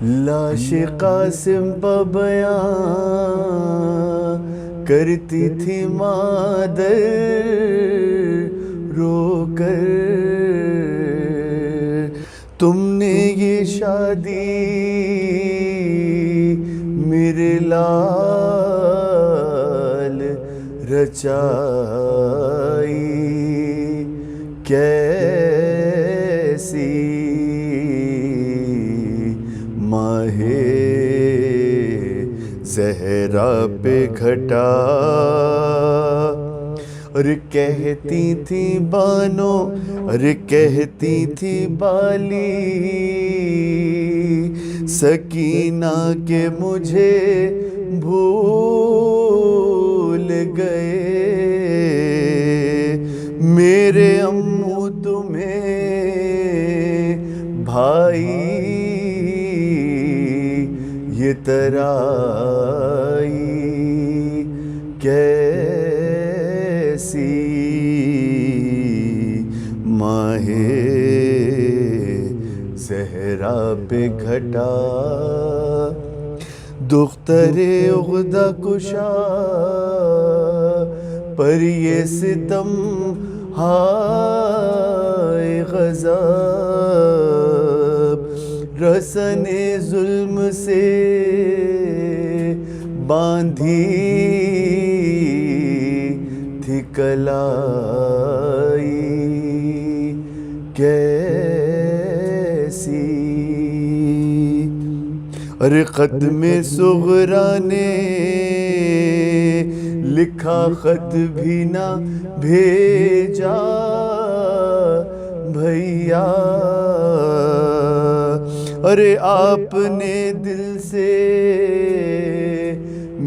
لاش قاسم پہ بیان کرتی تھی مادر رو کر، تم نے یہ شادی میرے لال رچائی، کیسی ماہ زہرا پہ گھٹا، اور کہتی تھی بانو، اور کہتی تھی بالی سکینہ کہ مجھے بھول گئے میرے امو تمہیں بھائی یہ ترائی، کیسی ماہ زہرا پہ گھٹا، دختر عقدہ کشا پر یہ ستم ہائے غضب، رسن ظلم سے باندھی تھی کلائی، کیسی اور خط میں صغرا نے لکھا خط بھی نہ بھیجا بھیا، ارے آپ نے دل سے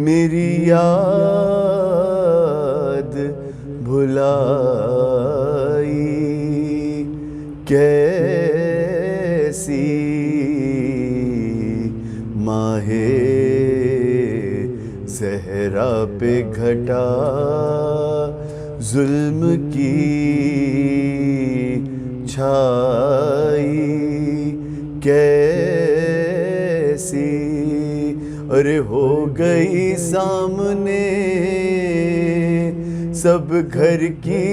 میری یاد بھلائی، کیسی ماہ زہرا پہ گھٹا، ظلم کی چھائی، کیسی ارے ہو گئی سامنے سب گھر کی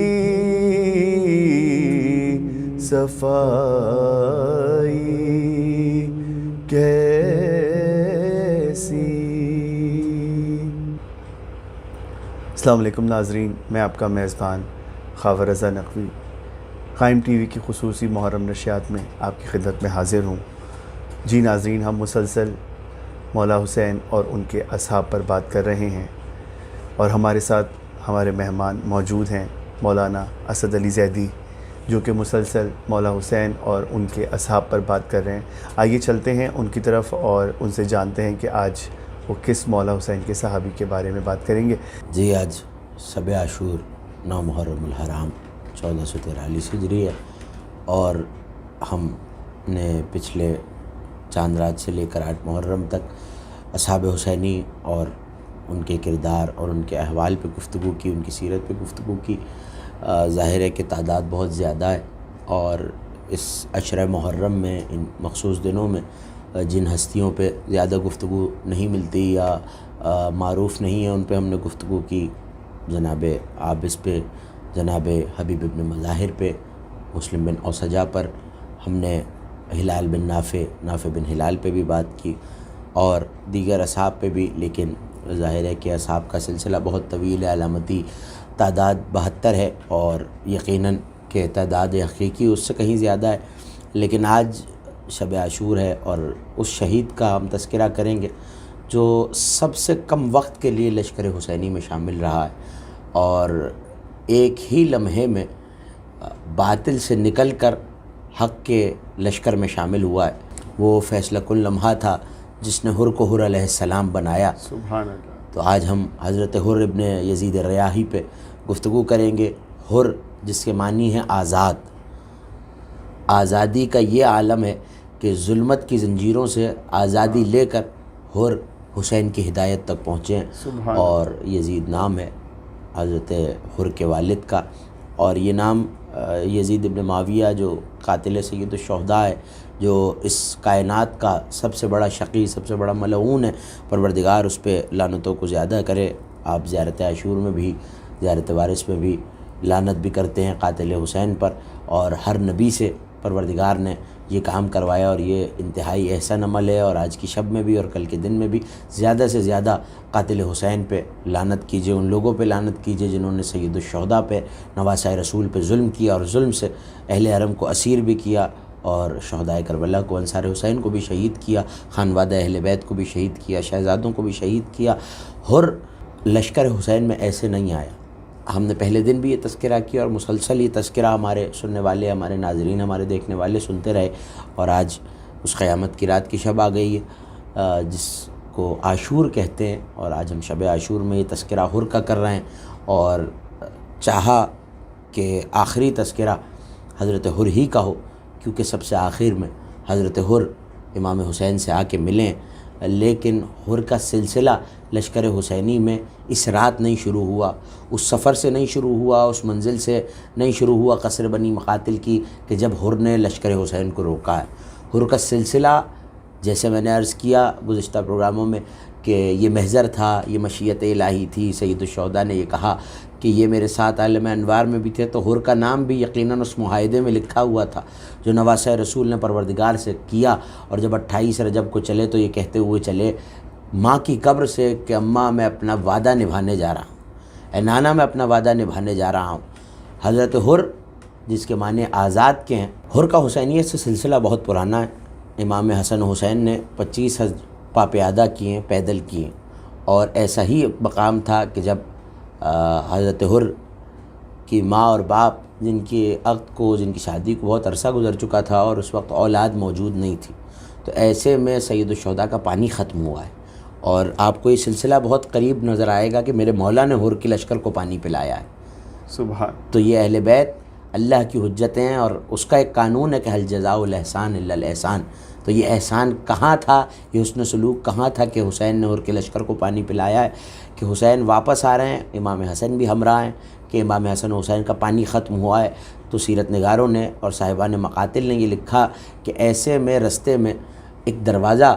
صفائی، کیسی۔ السلام علیکم ناظرین، میں آپ کا میزبان خاور رضا نقوی قائم ٹی وی کی خصوصی محرم نشریات میں آپ کی خدمت میں حاضر ہوں۔ جی ناظرین، ہم مسلسل مولا حسین اور ان کے اصحاب پر بات کر رہے ہیں، اور ہمارے ساتھ ہمارے مہمان موجود ہیں مولانا اسد علی زیدی، جو کہ مسلسل مولا حسین اور ان کے اصحاب پر بات کر رہے ہیں۔ آئیے چلتے ہیں ان کی طرف اور ان سے جانتے ہیں کہ آج وہ کس مولا حسین کے صحابی کے بارے میں بات کریں گے۔ جی، آج شب عاشور 9 محرم الحرام 1443 ہجری ہے، اور ہم نے پچھلے چاند رات سے لے کر 8 محرم تک اصحاب حسینی اور ان کے کردار اور ان کے احوال پہ گفتگو کی، ان کی سیرت پہ گفتگو کی۔ ظاہر ہے کہ تعداد بہت زیادہ ہے، اور اس عشرہ محرم میں، ان مخصوص دنوں میں جن ہستیوں پہ زیادہ گفتگو نہیں ملتی یا معروف نہیں ہے، ان پہ ہم نے گفتگو کی۔ جناب عابس پہ، جناب حبیب بن مظاہر پہ، مسلم بن اوسجا پر، ہم نے ہلال بن نافع بن ہلال پہ بھی بات کی، اور دیگر اصحاب پہ بھی۔ لیکن ظاہر ہے کہ اصحاب کا سلسلہ بہت طویل ہے، علامتی تعداد 72 ہے، اور یقیناً کہ تعداد حقیقی اس سے کہیں زیادہ ہے۔ لیکن آج شب عاشور ہے، اور اس شہید کا ہم تذکرہ کریں گے جو سب سے کم وقت کے لیے لشکر حسینی میں شامل رہا ہے، اور ایک ہی لمحے میں باطل سے نکل کر حق کے لشکر میں شامل ہوا ہے۔ وہ فیصلہ کن لمحہ تھا جس نے حر کو حر علیہ السلام بنایا۔ سبحان اللہ۔ تو آج ہم حضرت حر ابن یزید ریاحی پہ گفتگو کریں گے۔ حر جس کے معنی ہے آزاد، آزادی کا یہ عالم ہے کہ ظلمت کی زنجیروں سے آزادی لے کر حر حسین کی ہدایت تک پہنچے ہیں، اور یزید نام ہے حضرت حر کے والد کا، اور یہ نام یزید ابن معاویہ جو قاتل سید الشہداء ہے، جو اس کائنات کا سب سے بڑا شقی، سب سے بڑا ملعون ہے، پروردگار اس پہ لعنتوں کو زیادہ کرے۔ آپ زیارت عاشور میں بھی، زیارت وارث میں بھی لعنت بھی کرتے ہیں قاتل حسین پر، اور ہر نبی سے پروردگار نے یہ کام کروایا، اور یہ انتہائی احسن عمل ہے۔ اور آج کی شب میں بھی اور کل کے دن میں بھی زیادہ سے زیادہ قاتل حسین پہ لعنت کیجیے، ان لوگوں پہ لعنت کیجیے جنہوں نے سید الشہداء پہ، نواسۂ رسول پہ ظلم کیا، اور ظلم سے اہل حرم کو اسیر بھی کیا، اور شہدائے کربلا کو، انصار حسین کو بھی شہید کیا، خانوادہ اہل بیت کو بھی شہید کیا، شہزادوں کو بھی شہید کیا۔ ہر لشکر حسین میں ایسے نہیں آیا۔ ہم نے پہلے دن بھی یہ تذکرہ کیا، اور مسلسل یہ تذکرہ ہمارے سننے والے، ہمارے ناظرین، ہمارے دیکھنے والے سنتے رہے، اور آج اس قیامت کی رات کی شب آ گئی ہے جس کو عاشور کہتے ہیں، اور آج ہم شب عاشور میں یہ تذکرہ حر کا کر رہے ہیں، اور چاہا کہ آخری تذکرہ حضرت حر ہی کا ہو، کیونکہ سب سے آخر میں حضرت حر امام حسین سے آ کے ملیں، لیکن حر کا سلسلہ لشکر حسینی میں اس رات نہیں شروع ہوا، اس سفر سے نہیں شروع ہوا، اس منزل سے نہیں شروع ہوا قصر بنی مقاتل کی، کہ جب حر نے لشکر حسین کو روکا ہے۔ حر کا سلسلہ، جیسے میں نے عرض کیا گزشتہ پروگراموں میں، کہ یہ محضر تھا، یہ مشیت الہی تھی۔ سید الشہداء نے یہ کہا کہ یہ میرے ساتھ عالم انوار میں بھی تھے، تو حر کا نام بھی یقیناً اس معاہدے میں لکھا ہوا تھا جو نواسۂ رسول نے پروردگار سے کیا، اور جب 28 رجب کو چلے تو یہ کہتے ہوئے چلے ماں کی قبر سے کہ اماں میں اپنا وعدہ نبھانے جا رہا ہوں، اے نانا میں اپنا وعدہ نبھانے جا رہا ہوں۔ حضرت حر جس کے معنی آزاد کے ہیں، حر کا حسینیت سے سلسلہ بہت پرانا ہے۔ امام حسن حسین نے 25 حج پا پیادہ کیے ہیں، پیدل کیے ہیں، اور ایسا ہی مقام تھا کہ جب حضرت حر کی ماں اور باپ، جن کے عقد کو، جن کی شادی کو بہت عرصہ گزر چکا تھا، اور اس وقت اولاد موجود نہیں تھی، تو ایسے میں سید الشہداء کا پانی ختم ہوا ہے، اور آپ کو یہ سلسلہ بہت قریب نظر آئے گا کہ میرے مولا نے حر کے لشکر کو پانی پلایا ہے۔ سبحان۔ تو یہ اہل بیت اللہ کی حجتیں ہیں، اور اس کا ایک قانون ہے کہ حل جزاء الاحسان الا الاحسان۔ تو یہ احسان کہاں تھا، یہ حسن سلوک کہاں تھا کہ حسین نے حر کے لشکر کو پانی پلایا ہے، کہ حسین واپس آ رہے ہیں، امام حسن بھی ہمراہ ہیں، کہ امام حسن حسین کا پانی ختم ہوا ہے۔ تو سیرت نگاروں نے اور صاحبان مقاتل نے یہ لکھا کہ ایسے میں رستے میں ایک دروازہ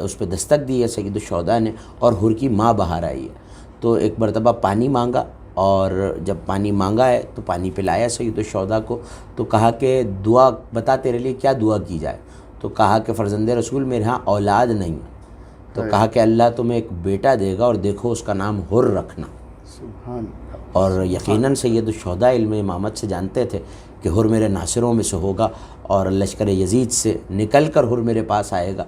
اس پہ دستک دی ہے سید الشہداء نے، اور حر کی ماں باہر آئی ہے، تو ایک مرتبہ پانی مانگا، اور جب پانی مانگا ہے تو پانی پلایا سید الشہداء کو، تو کہا کہ دعا بتا، تیرے لیے کیا دعا کی جائے؟ تو کہا کہ فرزند رسول میرے ہاں اولاد نہیں، تو کہا کہ اللہ تمہیں ایک بیٹا دے گا، اور دیکھو اس کا نام حر رکھنا۔ سبحان۔ اور یقیناً سید الشہداء علم امامت سے جانتے تھے کہ حر میرے ناصروں میں سے ہوگا، اور لشکر یزید سے نکل کر حر میرے پاس آئے گا۔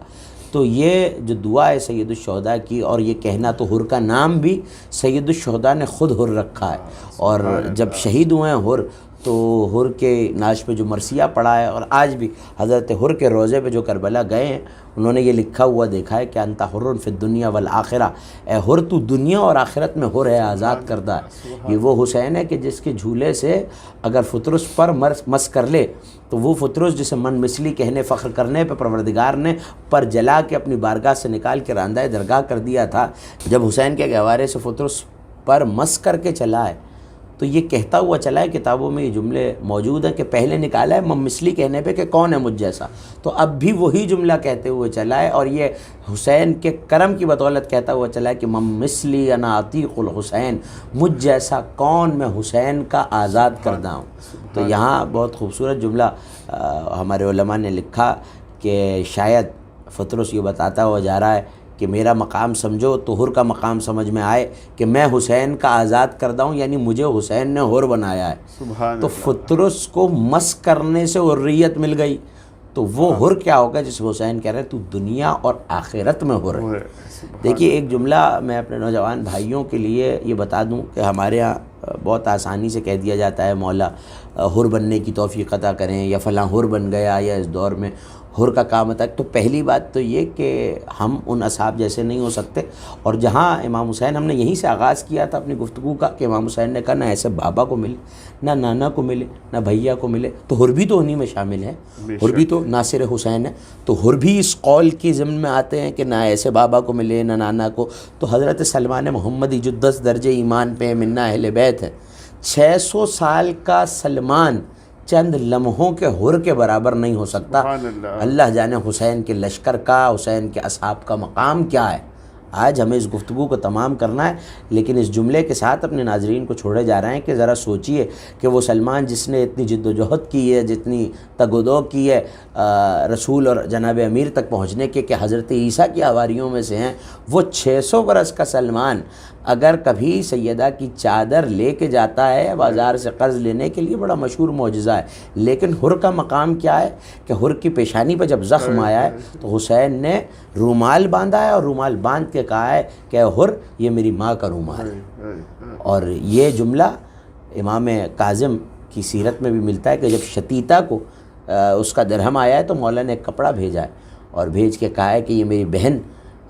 تو یہ جو دعا ہے سید الشہداء کی، اور یہ کہنا، تو حر کا نام بھی سید الشہداء نے خود حر رکھا ہے، اور جب شہید ہوئے ہیں حر، تو حر کے نعش پہ جو مرثیہ پڑھا ہے، اور آج بھی حضرت حر کے روضے پہ جو کربلا گئے ہیں، انہوں نے یہ لکھا ہوا دیکھا ہے کہ انت حر فی الدنیا والآخرہ، اے حر تو دنیا اور آخرت میں حر ہے، آزاد کردہ ہے۔ یہ وہ حسین ہے کہ جس کے جھولے سے اگر فطرس پر مس کر لے، تو وہ فطرس جسے من مثلی کہنے، فخر کرنے پہ پروردگار نے پر جلا کے اپنی بارگاہ سے نکال کے راندہ درگاہ کر دیا تھا، جب حسین کے گہوارے سے فطرس پر مس کر کے چلا ہے، تو یہ کہتا ہوا چلا ہے، کتابوں میں یہ جملے موجود ہیں کہ پہلے نکالا ہے ممثلی کہنے پہ کہ کون ہے مجھ جیسا، تو اب بھی وہی جملہ کہتے ہوئے چلا ہے، اور یہ حسین کے کرم کی بدولت کہتا ہوا چلا ہے کہ ممثلی انا عتیق الحسین، مجھ جیسا کون، میں حسین کا آزاد کردہ ہوں۔ تو یہاں بہت خوبصورت جملہ ہمارے علماء نے لکھا کہ شاید فطرس یہ بتاتا ہوا جا رہا ہے کہ میرا مقام سمجھو تو حر کا مقام سمجھ میں آئے کہ میں حسین کا آزاد کردہ ہوں، یعنی مجھے حسین نے حر بنایا ہے۔ سبحان تو اللہ۔ فطرس کو مس کرنے سے حریت مل گئی، تو وہ حر کیا ہوگا جسے حسین کہہ رہے ہیں تو دنیا اور آخرت میں حر ہے۔ دیکھیے ایک جملہ میں اپنے نوجوان بھائیوں کے لیے یہ بتا دوں کہ ہمارے ہاں بہت آسانی سے کہہ دیا جاتا ہے مولا حر بننے کی توفیق عطا کریں، یا فلاں حر بن گیا، یا اس دور میں حر کا کام تھا۔ تو پہلی بات تو یہ کہ ہم ان اصحاب جیسے نہیں ہو سکتے، اور جہاں امام حسین، ہم نے یہیں سے آغاز کیا تھا اپنی گفتگو کا کہ امام حسین نے کہا نہ ایسے بابا کو ملے، نہ نانا کو ملے، نہ بھیا کو ملے، تو حر بھی تو انہی میں شامل ہے، حر بھی تو ناصر حسین ہے، تو حر بھی اس قول کی ضمن میں آتے ہیں کہ نہ ایسے بابا کو ملے نہ نانا کو۔ تو حضرت سلمان محمدی جو 10 درجے ایمان پہ منا اہل بیت ہے، 600 سال کا سلمان چند لمحوں کے حر کے برابر نہیں ہو سکتا۔ سبحان اللہ۔ اللہ جانے حسین کے لشکر کا، حسین کے اصحاب کا مقام کیا ہے۔ آج ہمیں اس گفتگو کو تمام کرنا ہے، لیکن اس جملے کے ساتھ اپنے ناظرین کو چھوڑے جا رہے ہیں کہ ذرا سوچئے کہ وہ سلمان جس نے اتنی جد و جہد کی ہے، جتنی تگ و دو کی ہے رسول اور جناب امیر تک پہنچنے کے کہ حضرت عیسیٰ کی حواریوں میں سے ہیں، وہ 600 برس کا سلمان اگر کبھی سیدہ کی چادر لے کے جاتا ہے بازار سے قرض لینے کے لیے، بڑا مشہور معجزہ ہے، لیکن حر کا مقام کیا ہے کہ حر کی پیشانی پہ جب زخم آیا ہے تو حسین نے رومال باندھا ہے اور رومال باندھ کے کہا ہے کہ اے حر یہ میری ماں کا رومال ہے۔ اور یہ جملہ امام کاظم کی سیرت میں بھی ملتا ہے کہ جب شتیتا کو اس کا درہم آیا ہے تو مولا نے ایک کپڑا بھیجا ہے اور بھیج کے کہا ہے کہ یہ میری بہن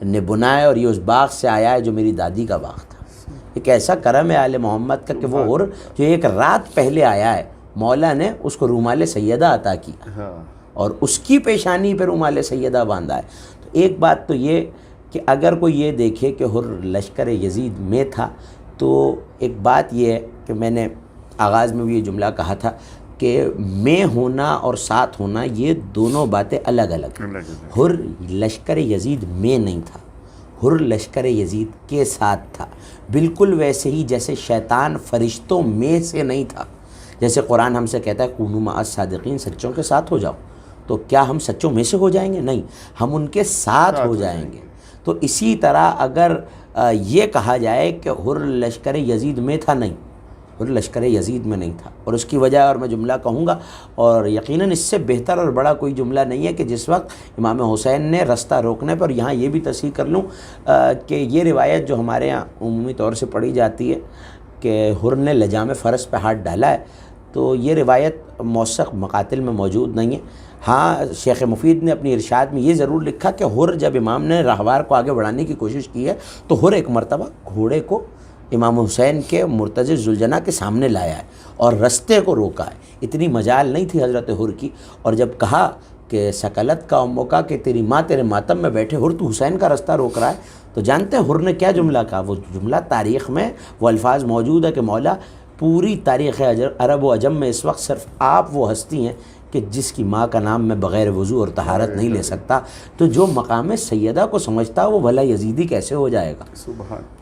نے بنا ہے اور یہ اس باغ سے آیا ہے جو میری دادی کا باغ تھا۔ ایک ایسا کرم ہے آل محمد کا کہ وہ حر جو ایک رات پہلے آیا ہے، مولا نے اس کو رومال سیدہ عطا کیا اور اس کی پیشانی پہ رومال سیدہ باندھا ہے۔ تو ایک بات تو یہ کہ اگر کوئی یہ دیکھے کہ حر لشکر یزید میں تھا، تو ایک بات یہ ہے کہ میں نے آغاز میں بھی یہ جملہ کہا تھا کہ میں ہونا اور ساتھ ہونا یہ دونوں باتیں الگ الگ ہیں۔ حر لشکر یزید میں نہیں تھا، حر لشکر یزید کے ساتھ تھا، بالکل ویسے ہی جیسے شیطان فرشتوں میں سے نہیں تھا۔ جیسے قرآن ہم سے کہتا ہے کونوا مع الصادقین، سچوں کے ساتھ ہو جاؤ، تو کیا ہم سچوں میں سے ہو جائیں گے؟ نہیں، ہم ان کے ساتھ ہو جائیں گے۔ تو اسی طرح اگر یہ کہا جائے کہ حر لشکر یزید میں تھا، نہیں، حر لشکر یزید میں نہیں تھا، اور اس کی وجہ اور میں جملہ کہوں گا، اور یقیناً اس سے بہتر اور بڑا کوئی جملہ نہیں ہے کہ جس وقت امام حسین نے رستہ روکنے پر، یہاں یہ بھی تصحیح کر لوں کہ یہ روایت جو ہمارے یہاں عمومی طور سے پڑھی جاتی ہے کہ حر نے لجام فرس پہ ہاتھ ڈالا ہے، تو یہ روایت موثق مقاتل میں موجود نہیں ہے۔ ہاں شیخ مفید نے اپنی ارشاد میں یہ ضرور لکھا کہ حر جب امام نے راہوار کو آگے بڑھانے کی کوشش کی ہے تو حر ایک مرتبہ گھوڑے کو امام حسین کے مرتضی ذوالجناح کے سامنے لایا ہے اور رستے کو روکا ہے۔ اتنی مجال نہیں تھی حضرت حر کی، اور جب کہا کہ سکلت کا امو کا کہ تیری ماں تیرے ماتم میں بیٹھے، حر تو حسین کا رستہ روک رہا ہے، تو جانتے ہیں حر نے کیا جملہ کہا؟ وہ جملہ تاریخ میں وہ الفاظ موجود ہے کہ مولا پوری تاریخ عرب و عجم میں اس وقت صرف آپ وہ ہستی ہیں کہ جس کی ماں کا نام میں بغیر وضو اور طہارت نہیں لے سکتا، تو جو مقام سیدہ کو سمجھتا وہ بھلا یزیدی کیسے ہو جائے گا؟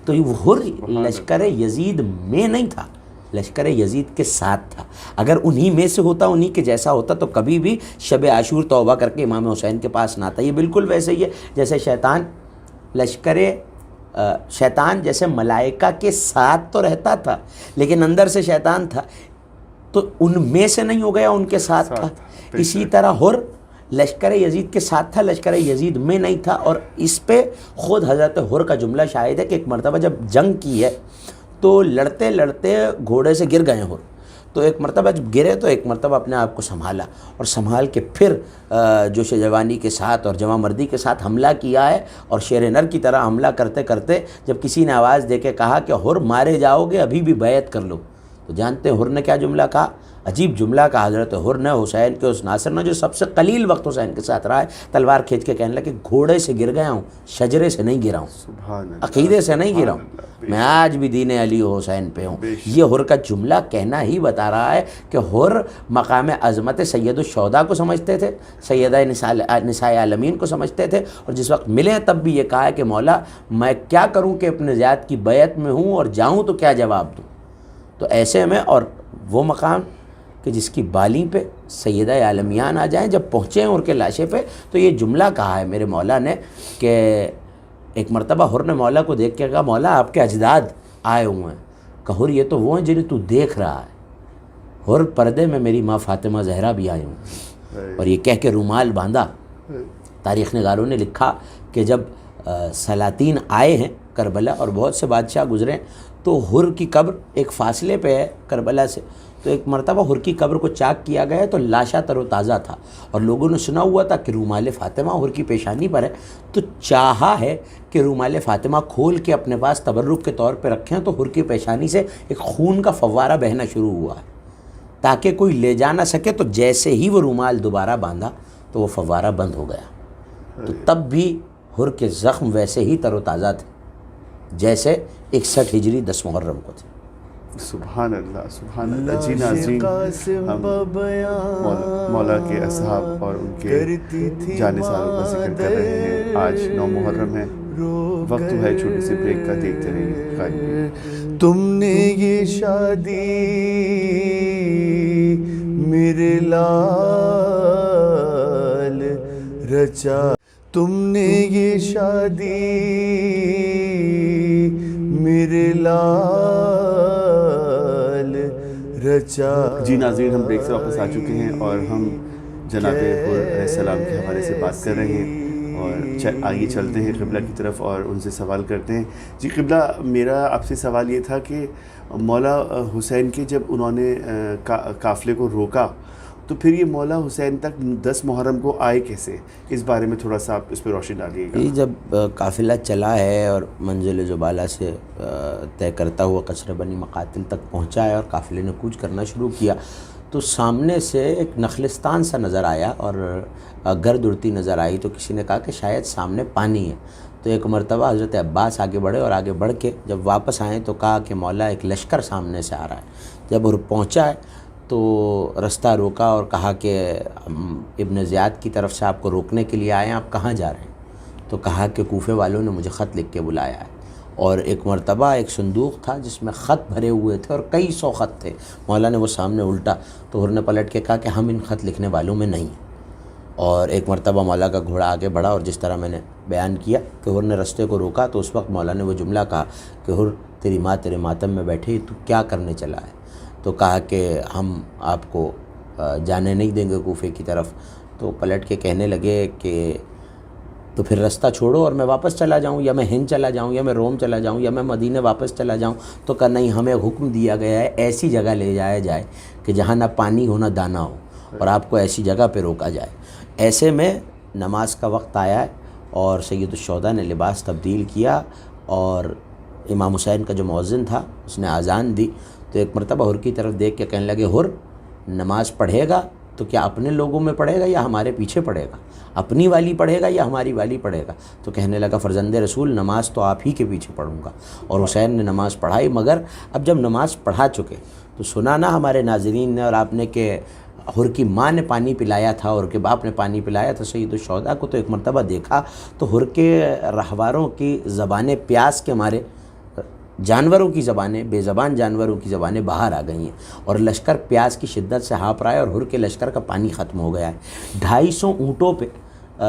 تو یہ حر لشکر یزید میں نہیں تھا، لشکر یزید کے ساتھ تھا۔ اگر انہی میں سے ہوتا، انہی کے جیسا ہوتا، تو کبھی بھی شب عاشور توبہ کر کے امام حسین کے پاس نہ آتا۔ یہ بالکل ویسے ہی ہے جیسے شیطان جیسے ملائکہ کے ساتھ تو رہتا تھا لیکن اندر سے شیطان تھا، تو ان میں سے نہیں ہو گیا، ان کے ساتھ تھا۔ اسی طرح حر لشکر یزید کے ساتھ تھا، لشکر یزید میں نہیں تھا، اور اس پہ خود حضرت حر کا جملہ شاہد ہے کہ ایک مرتبہ جب جنگ کی ہے تو لڑتے لڑتے گھوڑے سے گر گئے حر، تو ایک مرتبہ جب گرے تو ایک مرتبہ اپنے آپ کو سنبھالا اور سنبھال کے پھر جوش جوانی کے ساتھ اور جواں مردی کے ساتھ حملہ کیا ہے، اور شیر نر کی طرح حملہ کرتے کرتے جب کسی نے آواز دے کے کہا کہ حر مارے جاؤ گے، ابھی بھی بیعت کر لو، تو جانتے ہیں حر نے کیا جملہ کہا؟ عجیب جملہ کہا حضرت حر نے حسین کے اس ناصر نے جو سب سے قلیل وقت حسین کے ساتھ رہا ہے، تلوار کھینچ کے کہنے لگا کہ گھوڑے سے گر گیا ہوں، شجرے سے نہیں گرا ہوں، عقیدے سے نہیں گرا ہوں، میں آج بھی دین علی و حسین پہ ہوں۔ یہ حر کا جملہ کہنا ہی بتا رہا ہے کہ حر مقام عظمت سید الشہداء کو سمجھتے تھے، سیدہ نساء عالمین کو سمجھتے تھے، اور جس وقت ملے تب بھی یہ کہا ہے کہ مولا میں کیا کروں کہ اپنے ذات کی بیعت میں ہوں اور جاؤں تو کیا جواب دوں؟ تو ایسے میں، اور وہ مقام کہ جس کی بالی پہ سیدہ عالمیان آ جائیں، جب پہنچے ہیں ان کے لاشے پہ، تو یہ جملہ کہا ہے میرے مولا نے کہ ایک مرتبہ حر نے مولا کو دیکھ کے کہا مولا آپ کے اجداد آئے ہوئے ہیں، کہ حر یہ تو وہ ہیں جنہیں تو دیکھ رہا ہے، حر پردے میں میری ماں فاطمہ زہرا بھی آئے ہوں، اور یہ کہہ کے رومال باندھا۔ تاریخ نگاروں نے لکھا کہ جب سلاطین آئے ہیں کربلا اور بہت سے بادشاہ گزرے، تو حر کی قبر ایک فاصلے پہ ہے کربلا سے، تو ایک مرتبہ حر کی قبر کو چاک کیا گیا تو لاشا تر و تازہ تھا، اور لوگوں نے سنا ہوا تھا کہ رومال فاطمہ حر کی پیشانی پر ہے، تو چاہا ہے کہ رومال فاطمہ کھول کے اپنے پاس تبرک کے طور پہ رکھیں، تو حر کی پیشانی سے ایک خون کا فوارہ بہنا شروع ہوا ہے تاکہ کوئی لے جا نہ سکے، تو جیسے ہی وہ رومال دوبارہ باندھا تو وہ فوارہ بند ہو گیا۔ تو تب بھی حر کے زخم ویسے ہی تر و تازہ تھے جیسے 61 ہجری 10 محرم کو تھے۔ سبحان اللہ سبحان اللہ. جی ناظرین، ہم مولا کے اصحاب اور ان کے جانثاروں کا ذکر کر رہے ہیں. آج 9 محرم ہے، وقت ہے چھوٹی سی بریک کا. دیکھتے رہیے. تم نے یہ شادی میرے لال رچا، تم نے یہ شادی میرے لال رچا. جی ناظرین، ہم بریک سے واپس آ چکے ہیں اور ہم جناب حور علیہ السلام کے حوالے سے بات کر رہے ہیں. اور آئیے چلتے ہیں قبلہ کی طرف اور ان سے سوال کرتے ہیں. جی قبلہ، میرا آپ سے سوال یہ تھا کہ مولا حسین کے جب انہوں نے قافلے کو روکا تو پھر یہ مولا حسین تک 10 محرم کو آئے کیسے؟ اس بارے میں تھوڑا سا آپ اس پہ روشنی ڈالیے گا. یہ جب قافلہ چلا ہے اور منزل زبالہ سے طے کرتا ہوا قصر بنی مقاتل تک پہنچا ہے اور قافلے نے کوچ کرنا شروع کیا تو سامنے سے ایک نخلستان سا نظر آیا اور گرد اڑتی نظر آئی. تو کسی نے کہا کہ شاید سامنے پانی ہے. تو ایک مرتبہ حضرت عباس آگے بڑھے اور آگے بڑھ کے جب واپس آئیں تو کہا کہ مولا ایک لشکر سامنے سے آ رہا ہے. جب وہ پہنچا ہے تو رستہ روکا اور کہا کہ ابن زیاد کی طرف سے آپ کو روکنے کے لیے آئے ہیں، آپ کہاں جا رہے ہیں؟ تو کہا کہ کوفے والوں نے مجھے خط لکھ کے بلایا ہے. اور ایک مرتبہ ایک صندوق تھا جس میں خط بھرے ہوئے تھے اور کئی 100 خط تھے. مولا نے وہ سامنے الٹا تو حور نے پلٹ کے کہا کہ ہم ان خط لکھنے والوں میں نہیں ہیں. اور ایک مرتبہ مولا کا گھوڑا آگے بڑھا اور جس طرح میں نے بیان کیا کہ حور نے رستے کو روکا تو اس وقت مولا نے وہ جملہ کہا کہ حور تیری ماں تیرے ماتم میں بیٹھی، تو کیا کرنے چلا ہے؟ تو کہا کہ ہم آپ کو جانے نہیں دیں گے کوفے کی طرف. تو پلٹ کے کہنے لگے کہ تو پھر رستہ چھوڑو اور میں واپس چلا جاؤں، یا میں ہند چلا جاؤں، یا میں روم چلا جاؤں، یا میں مدینہ واپس چلا جاؤں. تو کہا نہیں، ہمیں حکم دیا گیا ہے ایسی جگہ لے جایا جائے کہ جہاں نہ پانی ہو نہ دانہ ہو، اور آپ کو ایسی جگہ پہ روکا جائے. ایسے میں نماز کا وقت آیا ہے اور سید الشہداء نے لباس تبدیل کیا اور امام حسین کا جو مؤذن تھا اس نے اذان دی. تو ایک مرتبہ حور کی طرف دیکھ کے کہنے لگے، حور نماز پڑھے گا تو کیا اپنے لوگوں میں پڑھے گا یا ہمارے پیچھے پڑھے گا؟ اپنی والی پڑھے گا یا ہماری والی پڑھے گا؟ تو کہنے لگا، فرزند رسول نماز تو آپ ہی کے پیچھے پڑھوں گا. اور حسین نے نماز پڑھائی. مگر اب جب نماز پڑھا چکے تو سنا نا ہمارے ناظرین نے اور آپ نے کہ حور کی ماں نے پانی پلایا تھا اور کے باپ نے پانی پلایا تھا سید الشہداء کو. تو ایک مرتبہ دیکھا تو حور کے رہواروں کی زبانیں پیاس کے مارے، جانوروں کی زبانیں، بے زبان جانوروں کی زبانیں باہر آ گئی ہیں اور لشکر پیاس کی شدت سے ہانپ رہا ہے اور حور کے لشکر کا پانی ختم ہو گیا ہے. 250 اونٹوں پہ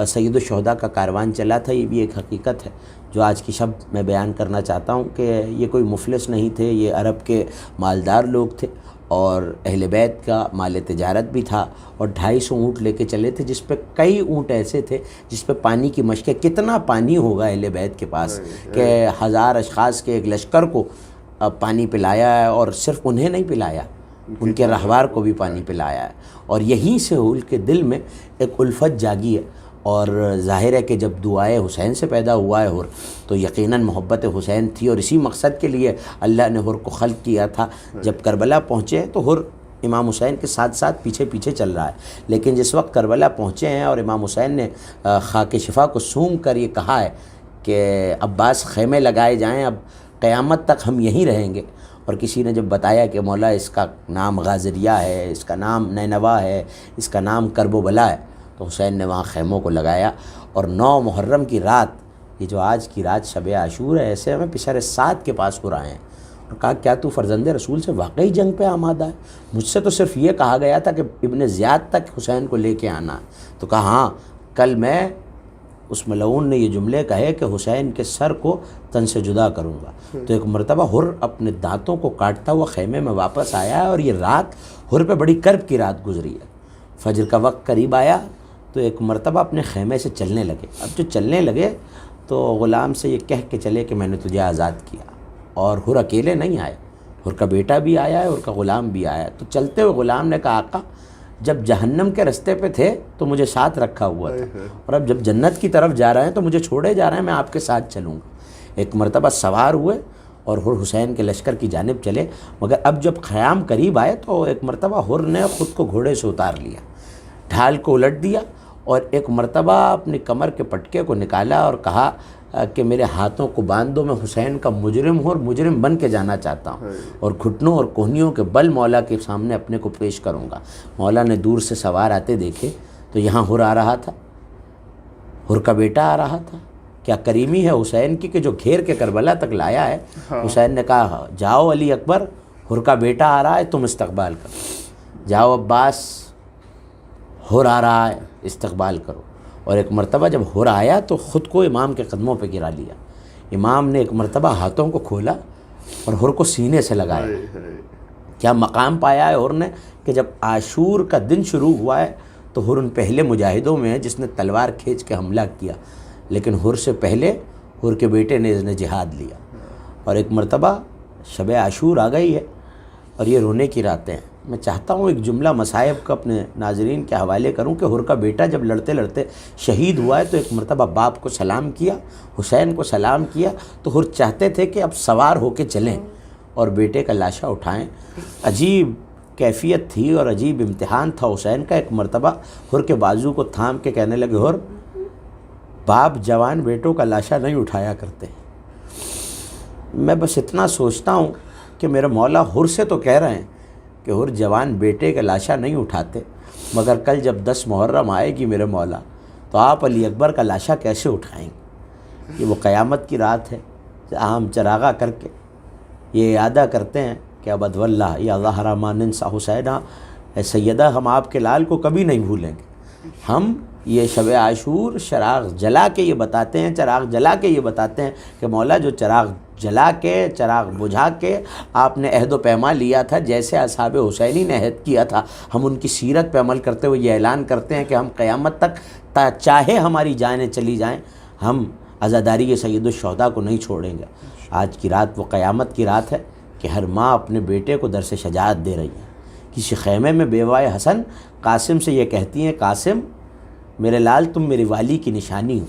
سید الشہداء کا کاروان چلا تھا. یہ بھی ایک حقیقت ہے جو آج کی شب میں بیان کرنا چاہتا ہوں کہ یہ کوئی مفلس نہیں تھے، یہ عرب کے مالدار لوگ تھے اور اہل بیت کا مال تجارت بھی تھا. اور 250 اونٹ لے کے چلے تھے جس پہ کئی اونٹ ایسے تھے جس پہ پانی کی مشقیں. کتنا پانی ہوگا اہل بیت کے پاس کہ 1000 اشخاص کے ایک لشکر کو پانی پلایا ہے. اور صرف انہیں نہیں پلایا، ان کے رہوار کو بھی پانی پلایا ہے. اور یہیں سے ان کے دل میں ایک الفت جاگی ہے. اور ظاہر ہے کہ جب دعائے حسین سے پیدا ہوا ہے حور تو یقیناً محبت حسین تھی اور اسی مقصد کے لیے اللہ نے حور کو خلق کیا تھا. جب کربلا پہنچے تو حور امام حسین کے ساتھ ساتھ پیچھے پیچھے چل رہا ہے. لیکن جس وقت کربلا پہنچے ہیں اور امام حسین نے خاک شفا کو سونگھ کر یہ کہا ہے کہ عباس خیمے لگائے جائیں، اب قیامت تک ہم یہیں رہیں گے. اور کسی نے جب بتایا کہ مولا اس کا نام غازریہ ہے، اس کا نام نینوا ہے، اس کا نام کرب و بلا ہے، تو حسین نے وہاں خیموں کو لگایا. اور 9 محرم کی رات، یہ جو آج کی رات شب عاشور ہے، ایسے ہمیں پشر سعد کے پاس ہو رہے ہیں اور کہا کیا تو فرزند رسول سے واقعی جنگ پہ آمادہ ہے؟ مجھ سے تو صرف یہ کہا گیا تھا کہ ابن زیاد تک حسین کو لے کے آنا. تو کہا ہاں، کل میں اس ملعون نے یہ جملے کہے کہ حسین کے سر کو تن سے جدا کروں گا. تو ایک مرتبہ حر اپنے دانتوں کو کاٹتا ہوا خیمے میں واپس آیا ہے اور یہ رات حر پہ بڑی کرب کی رات گزری ہے. فجر کا وقت قریب آیا تو ایک مرتبہ اپنے خیمے سے چلنے لگے. اب جو چلنے لگے تو غلام سے یہ کہہ کے چلے کہ میں نے تجھے آزاد کیا. اور حر اکیلے نہیں آئے، حر کا بیٹا بھی آیا ہے، حر کا غلام بھی آیا ہے. تو چلتے ہوئے غلام نے کہا آقا جب جہنم کے رستے پہ تھے تو مجھے ساتھ رکھا ہوا تھا، اور اب جب جنت کی طرف جا رہے ہیں تو مجھے چھوڑے جا رہے ہیں، میں آپ کے ساتھ چلوں گا. ایک مرتبہ سوار ہوئے اور حر حسین کے لشکر کی جانب چلے. مگر اب جب خیام قریب آئے تو ایک مرتبہ حر نے خود کو گھوڑے سے اتار لیا، ڈھال کو الٹ دیا اور ایک مرتبہ اپنی کمر کے پٹکے کو نکالا اور کہا کہ میرے ہاتھوں کو باندھ دو، میں حسین کا مجرم ہوں اور مجرم بن کے جانا چاہتا ہوں، اور گھٹنوں اور کوہنیوں کے بل مولا کے سامنے اپنے کو پیش کروں گا۔ مولا نے دور سے سوار آتے دیکھے تو یہاں حر آ رہا تھا، حر کا بیٹا آ رہا تھا۔ کیا کریمی ہے حسین کی کہ جو گھیر کے کربلا تک لایا ہے۔ حسین نے کہا جاؤ علی اکبر، حر کا بیٹا آ رہا ہے، تم استقبال کرو۔ جاؤ عباس، حر آ رہا ہے، استقبال کرو۔ اور ایک مرتبہ جب حر آیا تو خود کو امام کے قدموں پہ گرا لیا۔ امام نے ایک مرتبہ ہاتھوں کو کھولا اور حر کو سینے سے لگایا۔ کیا مقام پایا ہے حر نے کہ جب عاشور کا دن شروع ہوا ہے تو حر ان پہلے مجاہدوں میں ہے جس نے تلوار کھینچ کے حملہ کیا، لیکن حر سے پہلے حر کے بیٹے نے اس نے جہاد لیا۔ اور ایک مرتبہ شب عاشور آ گئی ہے اور یہ رونے کی راتیں ہیں۔ میں چاہتا ہوں ایک جملہ مصائب کا اپنے ناظرین کے حوالے کروں کہ حر کا بیٹا جب لڑتے لڑتے شہید ہوا ہے تو ایک مرتبہ باپ کو سلام کیا، حسین کو سلام کیا، تو حر چاہتے تھے کہ اب سوار ہو کے چلیں اور بیٹے کا لاشا اٹھائیں۔ عجیب کیفیت تھی اور عجیب امتحان تھا حسین کا۔ ایک مرتبہ حر کے بازو کو تھام کے کہنے لگے حر، باپ جوان بیٹوں کا لاشا نہیں اٹھایا کرتے۔ میں بس اتنا سوچتا ہوں کہ میرے مولا حر سے تو کہہ رہے ہیں کہ حر جوان بیٹے کا لاشا نہیں اٹھاتے، مگر کل جب 10 محرم آئے گی میرے مولا تو آپ علی اکبر کا لاشا کیسے اٹھائیں گے؟ یہ وہ قیامت کی رات ہے، ہم چراغا کر کے یہ اعادہ کرتے ہیں کہ اب ادو اللہ یا اللہ رحمان سا حسینہ، اے سیدہ ہم آپ کے لال کو کبھی نہیں بھولیں گے۔ ہم یہ شب عاشور چراغ جلا کے یہ بتاتے ہیں، چراغ جلا کے یہ بتاتے ہیں کہ مولا جو چراغ جلا کے، چراغ بجھا کے آپ نے عہد و پیما لیا تھا، جیسے اصحاب حسینی نے عہد کیا تھا، ہم ان کی سیرت پہ عمل کرتے ہوئے یہ اعلان کرتے ہیں کہ ہم قیامت تک چاہے ہماری جانیں چلی جائیں، ہم عزاداری سید الشہداء کو نہیں چھوڑیں گے۔ آج کی رات وہ قیامت کی رات ہے کہ ہر ماں اپنے بیٹے کو درس شجاعت دے رہی ہے۔ کسی خیمے میں بیوائے حسن قاسم سے یہ کہتی ہیں، قاسم میرے لال تم میری والی کی نشانی ہو،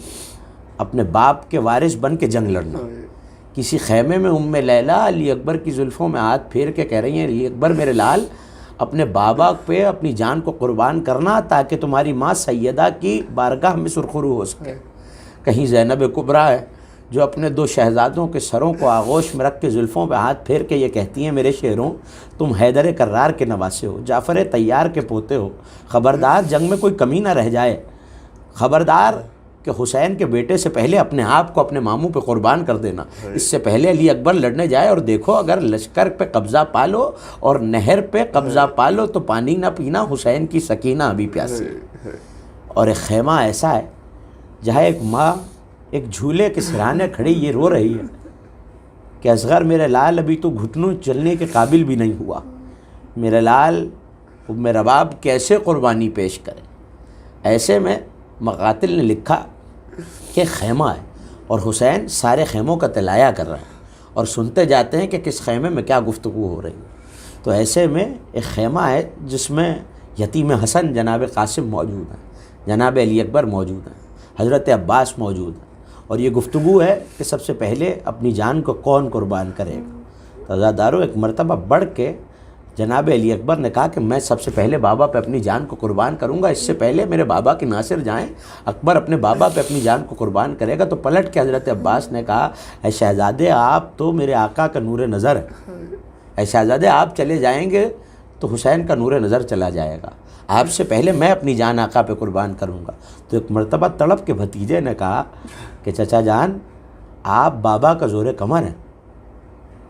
اپنے باپ کے وارث بن کے جنگ لڑنا۔ کسی خیمے میں ام لیلا علی اکبر کی زلفوں میں ہاتھ پھیر کے کہہ رہی ہیں، علی اکبر میرے لال اپنے بابا پہ اپنی جان کو قربان کرنا تاکہ تمہاری ماں سیدہ کی بارگاہ میں سرخرو ہو سکے۔ کہیں زینب کبریٰ ہے جو اپنے 2 شہزادوں کے سروں کو آغوش میں رکھ کے زلفوں پہ ہاتھ پھیر کے یہ کہتی ہیں، میرے شیروں تم حیدر کرار کے نواسے ہو، جعفر طیار کے پوتے ہو، خبردار جنگ میں کوئی کمی نہ رہ جائے، خبردار کہ حسین کے بیٹے سے پہلے اپنے آپ کو اپنے ماموں پہ قربان کر دینا، اس سے پہلے علی اکبر لڑنے جائے اور دیکھو اگر لشکر پہ قبضہ پالو اور نہر پہ قبضہ پالو تو پانی نہ پینا، حسین کی سکینہ ابھی پیاسی ہے۔ اور ایک خیمہ ایسا ہے جہاں ایک ماں ایک جھولے کے سرانے کھڑی یہ رو رہی ہے کہ اصغر میرے لال ابھی تو گھٹنوں چلنے کے قابل بھی نہیں ہوا، میرے لال میرا باپ کیسے قربانی پیش کرے۔ ایسے میں مقاتل نے لکھا کہ خیمہ ہے اور حسین سارے خیموں کا تلایا کر رہے ہیں اور سنتے جاتے ہیں کہ کس خیمے میں کیا گفتگو ہو رہی ہے۔ تو ایسے میں ایک خیمہ ہے جس میں یتیم حسن جناب قاسم موجود ہیں، جناب علی اکبر موجود ہیں، حضرت عباس موجود ہیں، اور یہ گفتگو ہے کہ سب سے پہلے اپنی جان کو کون قربان کرے گا۔ تو عزادارو ایک مرتبہ بڑھ کے جناب علی اکبر نے کہا کہ میں سب سے پہلے بابا پہ اپنی جان کو قربان کروں گا، اس سے پہلے میرے بابا کے ناصر جائیں۔ اکبر اپنے بابا پہ اپنی جان کو قربان کرے گا۔ تو پلٹ کے حضرت عباس نے کہا، اے شہزادے آپ تو میرے آقا کا نور نظر ہے، اے شہزادے آپ چلے جائیں گے تو حسین کا نور نظر چلا جائے گا، آپ سے پہلے میں اپنی جان آقا پہ قربان کروں گا۔ تو ایک مرتبہ تڑپ کے بھتیجے نے کہا کہ چچا جان آپ بابا کا زور کمر ہیں،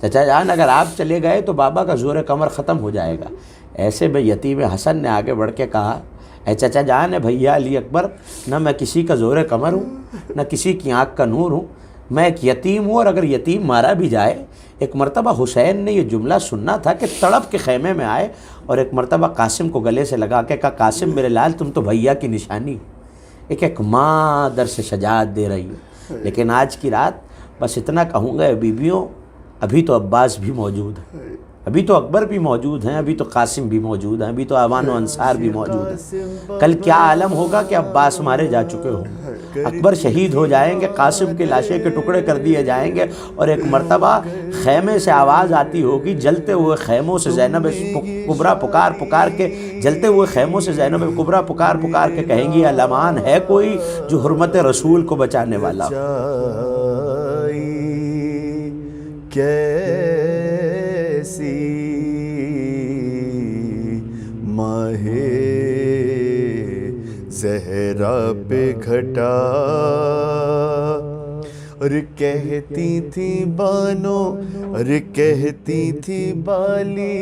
چچا جان اگر آپ چلے گئے تو بابا کا زور کمر ختم ہو جائے گا۔ ایسے میں یتیم حسن نے آگے بڑھ کے کہا، اے چچا جان، اے بھیا علی اکبر، نہ میں کسی کا زور کمر ہوں نہ کسی کی آنکھ کا نور ہوں، میں ایک یتیم ہوں، اور اگر یتیم مارا بھی جائے۔ ایک مرتبہ حسین نے یہ جملہ سننا تھا کہ تڑپ کے خیمے میں آئے اور ایک مرتبہ قاسم کو گلے سے لگا کے کہا، قاسم میرے لال تم تو بھیا کی نشانی۔ ایک ماں درس شجاعت دے رہی ہے۔ لیکن آج کی رات بس اتنا کہوں گا، بیویوں ابھی تو عباس بھی موجود ہے، ابھی تو اکبر بھی موجود ہیں، ابھی تو قاسم بھی موجود ہیں، ابھی تو اوان و انصار بھی موجود ہیں. کل کیا عالم ہوگا کہ عباس مارے جا چکے ہوں، اکبر شہید ہو جائیں گے، قاسم کے لاشیں کے ٹکڑے کر دیے جائیں گے، اور ایک مرتبہ خیمے سے آواز آتی ہوگی، جلتے ہوئے خیموں سے زینب کبریٰ پکار پکار کے، جلتے ہوئے خیموں سے زینب کبریٰ پکار پکار کے کہیں گی الامان ہے کوئی جو حرمت رسول کو بچانے والا ہو. کیسی ماہ زہرا پہ گھٹا، اور کہتی تھی بانو، اور کہتی تھی بالی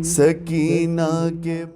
سکینہ کے